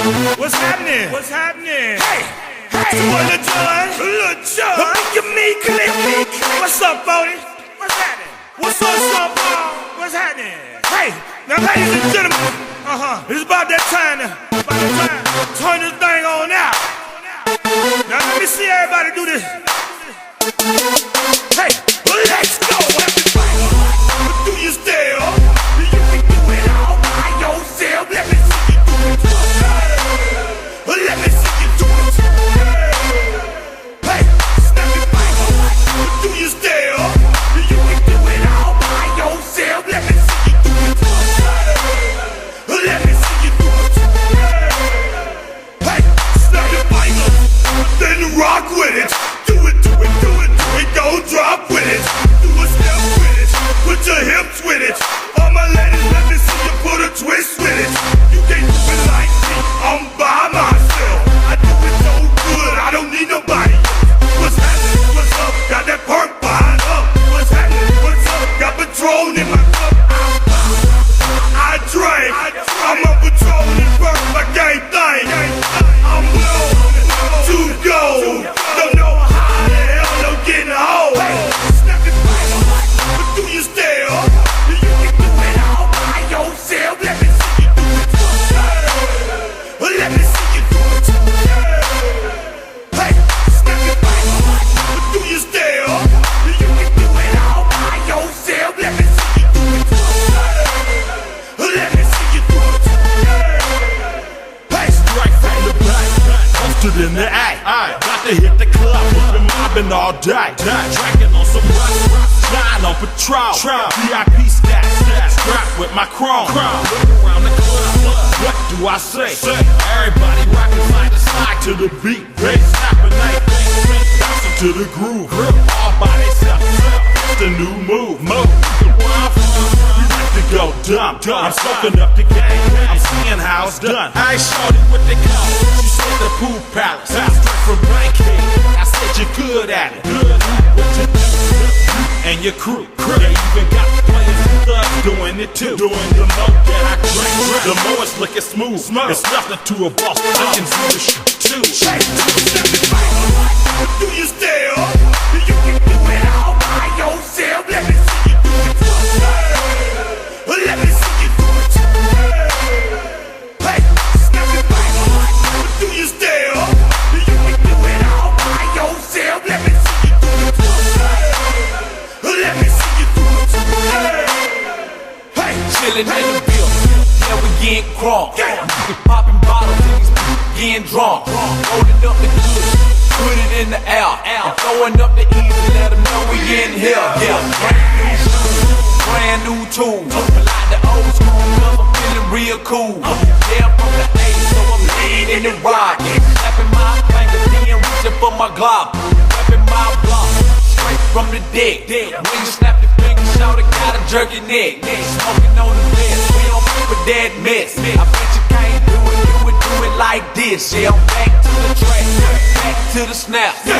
What's happening? What's happening? Hey, hey, Little John, you me click. What's up, Bodie? What's happening? What's up, son Paul? What's happening? Hey, now ladies and gentlemen, it's about that time now. Turn this thing on out. Now let me see everybody do this. Hey, let's go. Do you still? You can do it all by yourself. Let me see you do it. Let me see you do it. Hey, snap your fingers. Do you still? You can do it all by yourself. Let me see you do it. Let me see you do it. Hey, snap your fingers. Then rock with it. Do it. Don't drop with it. Do a step with it. Put your hips with it. All my ladies, let me see you put a twist with it. You can't do it like me. I'm by myself. I do it so good. I don't need nobody. What's happening? What's up? Got that perk behind up. What's happening? What's up? Got Patron in my cup. I drink. I'm a Patron and perk my game thing. I'm low to go. Don't know how the hell I'm getting home. Snap your fingers. But do you still? You can do it all by yourself. Let me see you do it. Let me see you do it. Hey, snap your fingers. But do you still? You can do it all by yourself. Let me see you do it. Let me see you do it. Hey, strike from the back, posted in the act. Got to hit the club, we've been mobbing all day. Drinking on some rocks, flying on patrol. VIP stats, strapped with my chrome. Look around the club, what do I say? Everybody rocking side to side to the beat. Snapping everything, bouncing to the groove. All by themselves, it's the new move. Where I'm from, we like to go dumb. I'm soaking up the game, I'm seeing how it's done. I ain't shorty what they call it. She said the pool palace, straight from Bankhead. I said you're good at it. What you do? And your crew. They even got the players and thugs doing it too. Doing the more that I drink, the more it's looking smooth. It's nothing to a boss, I can do the shit too. do you still? You can do it all by yourself. Let me see you do it. Let me see you do it. Hey, snap your fingers. Do you still? You can do it all by yourself. Let me see you do it. Let me see you do it. Hey, chillin' in the building, yeah, we getting crunk. Popping bottles and these people getting drunk. Rolling up the good, put it in the air. And throwing up the easy, let them know we in here. Yeah, brand new tools. But like the old school, cause I'm feeling real cool. Yeah, I'm from the 80s, so I'm leaning and rocking. Snapping my fingers, then reaching for my Glock. Repping my block, straight from the deck. When you snap your fingers, shout it, got a jerky neck. Smoking on the bed, we don't fuck with that mess. I bet you can't do it like this. Yeah, I'm back to the track, back to the snap. 1,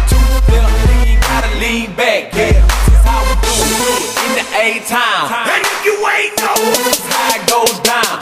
2, step, then you gotta lean back. Yeah, this is how we do it in the A-time. and if you ain't know, This is how it goes down.